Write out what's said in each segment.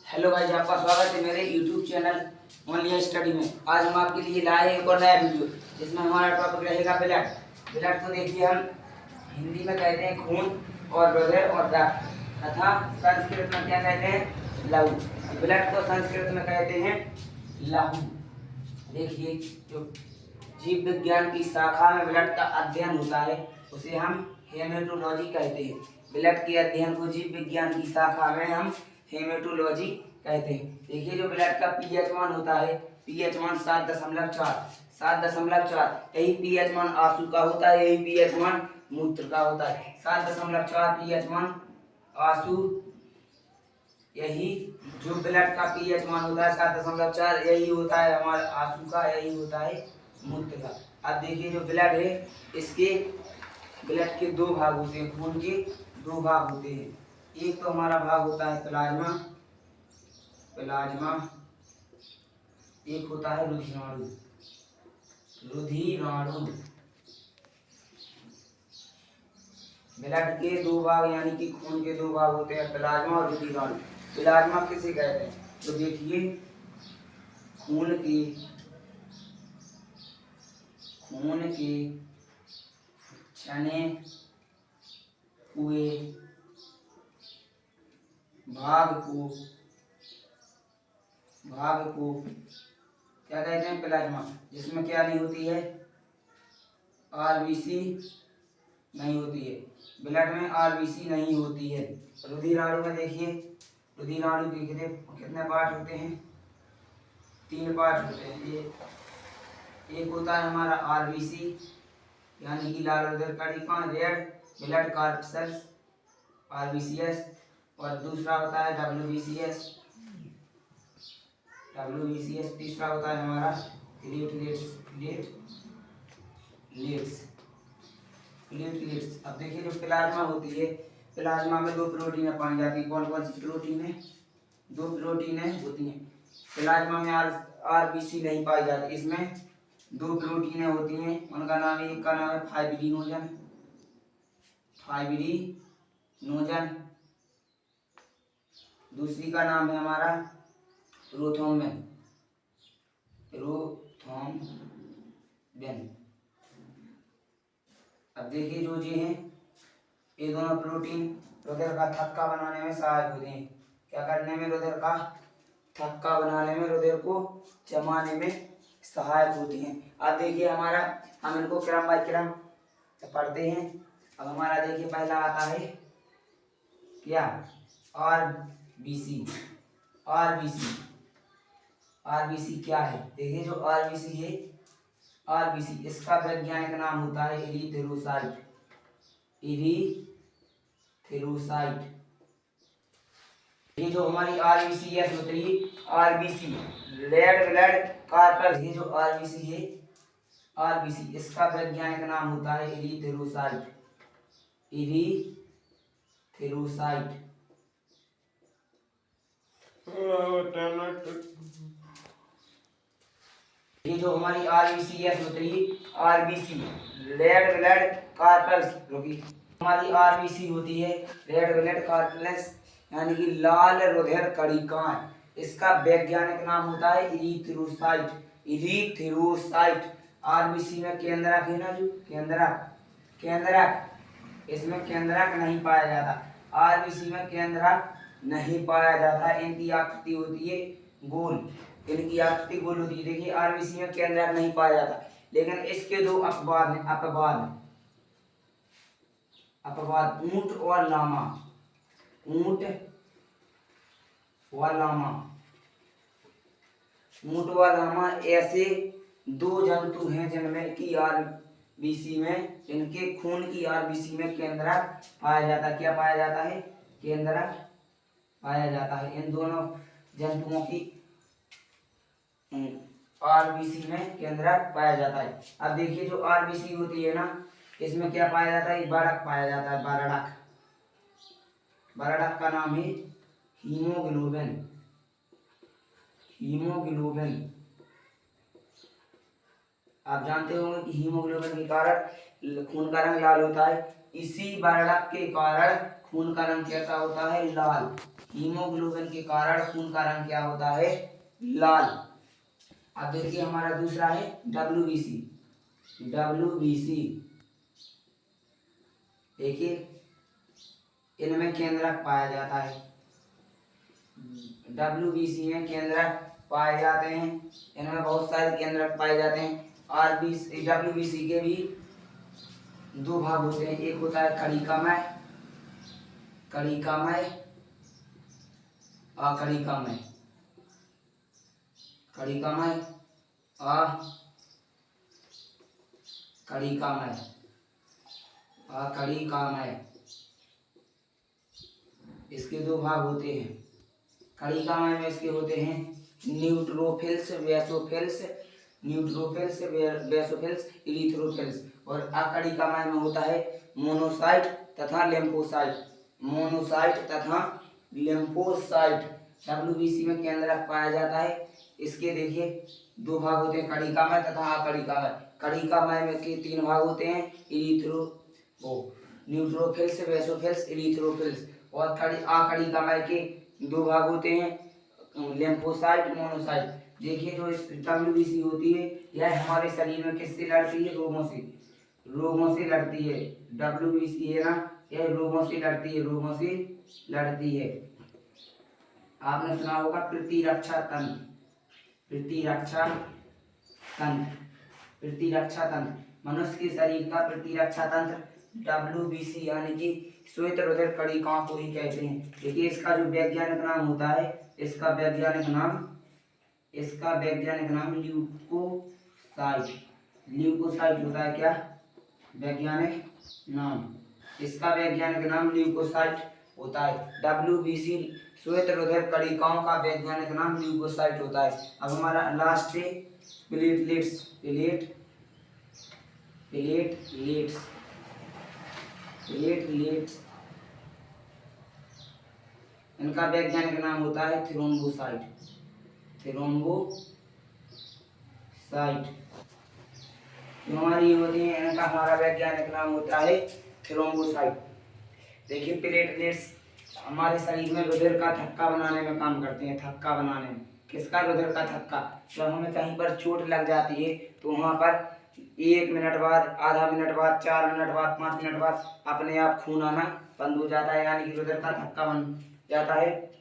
Hello guys, आपका स्वागत है मेरे यूट्यूब चैनल ओनली स्टडी में। आज हम आपके लिए लाए एक और नया वीडियो जिसमें हमारा टॉपिक रहेगा ब्लड। ब्लड को देखिए हम हिंदी में कहते हैं खून और रुधिर और रक्त, तथा संस्कृत में क्या कहते हैं, लहू। ब्लड को संस्कृत में कहते हैं लहू। देखिए, जो जीव विज्ञान की शाखा में ब्लड का अध्ययन होता है उसे हम हेमेटोलॉजी कहते हैं। ब्लड के अध्ययन को जीव विज्ञान की शाखा में हम हेमेटोलॉजी कहते हैं। देखिए, जो ब्लड का पीएच मान होता है, पीएच मान 7.4, यही पीएच मान आंसू का होता है, यही पीएच मान मूत्र का होता है। 7.4 पीएच मान आंसू, यही जो ब्लड का पीएच मान होता है 7.4, यही होता है हमारा आंसू का, यही होता है मूत्र का। अब देखिए, जो ब्लड है इसके ब्लड के दो भाग होते हैं, खून के दो भाग होते हैं। एक तो हमारा भाग होता है प्लाज्मा, एक होता है रुधिराणु। ब्लड के दो भाग यानी कि खून के दो भाग होते हैं, प्लाज्मा और रुधिराणु। प्लाज्मा किसे कहते हैं? तो देखिए, खून के छने हुए भाग को क्या कहते हैं? प्लाज्मा। जिसमें क्या नहीं होती है? आरबीसी नहीं होती है। ब्लड में आरबीसी नहीं होती है। रुधिराणु में देखिए, रुधिराणु के कितने पार्ट होते हैं? 3 पार्ट होते हैं। एक होता है हमारा आरबीसी यानी कि लाल रुधिर कणिका, रेड ब्लड कॉर्पसेल्स आरबीसीएस, और दूसरा होता है डब्ल्यूबीसीएस। तीसरा होता है हमारा प्लेटलेट्स। अब देखिए, जो प्लाज्मा होती है, प्लाज्मा में 2 प्रोटीनें पाई जाती है। कौन कौन सी प्रोटीन है? 2 प्रोटीनें होती हैं। प्लाज्मा में आरबीसी नहीं पाई जाती। इसमें 2 प्रोटीनें होती हैं, उनका नाम, एक का नाम है फाइब्रिनोजन, दूसरी का नाम है हमारा प्रोथ्रोम्बिन। अब देखिए, जो जी हैं ये दोनों प्रोटीन रुधिर का थक्का बनाने में सहायक होते हैं। क्या करने में? रुधिर का थक्का बनाने में, रुधिर को जमाने में सहायक होती हैं। अब देखिए, हमारा हम इनको क्रम बाय क्रम पढ़ते हैं। अब हमारा देखिए, पहला आता है क्या? आरबीसी क्या है? देखिए, जो आरबीसी है, इसका वैज्ञानिक नाम होता है इरिथ्रोसाइट। ये जो हमारी आरबीसीएस होती है, आरबीसी रेड ब्लड कॉर्पस, ये जो आरबीसी है, इसका वैज्ञानिक नाम होता है इरिथ्रोसाइट। ये जो हमारी आरबीसीएस होती है, आरबीसी रेड ब्लड कॉर्पस, हमारी आरबीसी होती है रेड ब्लड कॉर्पस यानी कि लाल रुधिर कणिकाएं। इसका वैज्ञानिक नाम होता है इरिथ्रोसाइट। आरबीसी में केंद्रक है ना, जो केंद्रक, इसमें केंद्रक नहीं पाया जाता। आरबीसी में केंद्रक नहीं पाया जाता। इनकी आकृति होती है गोल, होती है। देखिए, आरबीसी में केंद्रक नहीं पाया जाता, लेकिन इसके 2 अपवाद हैं। अपवाद ऊंट और लामा ऐसे 2 जंतु हैं जिनमें की आरबीसी में, जिनके खून की आरबीसी में केंद्रक पाया जाता है। क्या पाया जाता है? केंद्रक पाया जाता है। इन दोनों जंतुओं की आरबीसी में केंद्रक पाया जाता है। अब देखिए, जो आरबीसी होती है ना, इसमें क्या पाया जाता है? बरडक पाया जाता है। बरडक का नाम है हीमोग्लोबिन। आप जानते होंगे कि हीमोग्लोबिन के कारण खून का रंग लाल होता है। इसी बरडक के कारण खून का रंग कैसा होता है? लाल। हीमोग्लोबिन के कारण खून का रंग क्या होता है? लाल। अब देखिए हमारा दूसरा है WBC। WBC देखिए इनमें केंद्रक पाया जाता है। WBC में केंद्रक पाए जाते हैं, इनमें बहुत सारे केंद्रक पाए जाते हैं। WBC के भी दो भाग होते हैं, एक होता है कणिकामय, कणिकामय, अकणिकामय, कणिकामय, अकणिकामय, अकणिकामय। इसके दो भाग होते हैं। कणिकामय में इसके होते हैं न्यूट्रोफिल्स, बेसोफिल्स, न्यूट्रोफिल्स, बेसोफिल्स, इरिथ्रोफिल्स। और अकणिकामय में होता है मोनोसाइट तथा लिम्फोसाइट, मोनोसाइट तथा लिम्फोसाइट। WBC में केंद्रक पाया जाता है। इसके देखिए दो भाग होते हैं, कणिकामय तथा अकणिकामय। कणिकामय में के तीन भाग होते हैं, न्यूट्रोफिल्स, बेसोफिल्स, इरिथ्रोफिल्स। और अकणिकामय के दो भाग होते हैं, लिम्फोसाइट, मोनोसाइट। देखिए जो WBC होती है यह हमारे शरीर में किससे लड़ती है? रोगों से, रोगों से लड़ती है। WBC है ना, यह रोगों से लड़ती है, रोगों से लड़ती है। आपने सुना होगा प्रतिरक्षा तंत्र, प्रतिरक्षा तंत्र, प्रतिरक्षा तंत्र। मनुष्य के शरीर का प्रतिरक्षा तंत्र WBC यानी कि श्वेत रुधिर कणिकाओं को ही कहते हैं। देखिए इसका जो वैज्ञानिक नाम होता है, इसका वैज्ञानिक नाम ल्यूकोसाइट, ल्यूकोसाइट होता है। क्या वैज्ञानिक नाम? इसका वैज्ञानिक नाम ल्यूकोसाइट होता है। WBC श्वेत रुधिर कणिकाओं का वैज्ञानिक नाम ल्यूकोसाइट होता है। अब हमारा लास्ट है प्लेटलेट्स, प्लेटलेट्स। इनका वैज्ञानिक नाम होता है थ्रोम्बोसाइट, थ्रोम्बोसाइट। जो हमारी होती है इनका हमारा वैज्ञानिक नाम होता है थ्रोम्बोसाइट। देखिए प्लेटलेट्स हमारे शरीर में रुधिर का थक्का बनाने में काम करते हैं, थक्का बनाने में। किसका? रुधिर का थक्का। जब हमें कहीं पर चोट लग जाती है तो वहाँ पर 1 मिनट बाद, आधा मिनट बाद, 4 मिनट बाद, 5 मिनट बाद अपने आप खून आना बंद हो जाता है, यानी कि रुधिर का थक्का बन जाता है,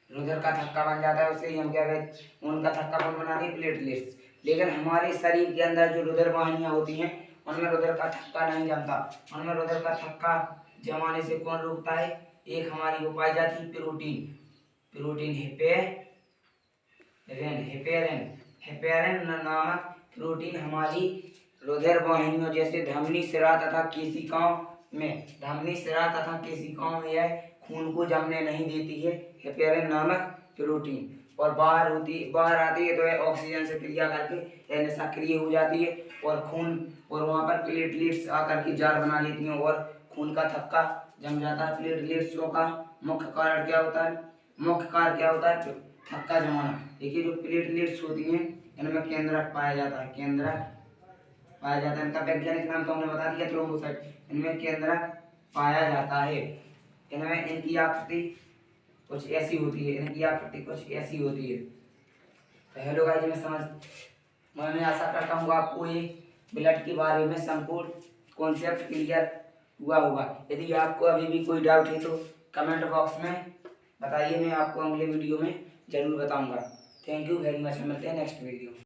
रुधिर का थक्का बन जाता है। उससे ही हम क्या कहते हैं? उनका थक्का कौन बनाती है? प्लेटलेट्स। लेकिन हमारे शरीर के अंदर जो रुधिर वाहिनियाँ होती हैं उनमें रुधिर का थक्का नहीं जमता। उनमें रुधिर का थक्का जमाने से कौन रोकता है? एक हमारी वो पाई जाती है प्रोटीन, हेपेरिन नामक प्रोटीन हमारी रुधिर वाहिनियों जैसे धमनी, सिरा तथा केशिकाओं में यह खून को जमने नहीं देती है, हेपेरिन नामक प्रोटीन। और बाहर आती है तो यह ऑक्सीजन से क्रिया करके यह निष्क्रिय हो जाती है और वहाँ पर प्लेटलेट्स आकर के जाल बना लेती हैं और खून का थक्का जम जाता है। प्लेटलेट्सों का मुख्य कार्य क्या होता है? थक्का जमाना। देखिए जो प्लेटलेट्स होती हैं इनमें केंद्रक पाया जाता है, इनका वैज्ञानिक नाम तो हमने बता दिया थ्रोम्बोसाइट। इनमें केंद्रक पाया जाता है। इनमें इनकी आकृति कुछ ऐसी होती है, तो हेलो गाइस, मैं आशा करता हूँ आपको ये ब्लड के बारे में संपूर्ण कॉन्सेप्ट क्लियर हुआ होगा। यदि आपको अभी भी कोई डाउट है तो कमेंट बॉक्स में बताइए, मैं आपको अगले वीडियो में जरूर बताऊंगा। Thank you very much. मिलते हैं नेक्स्ट वीडियो में।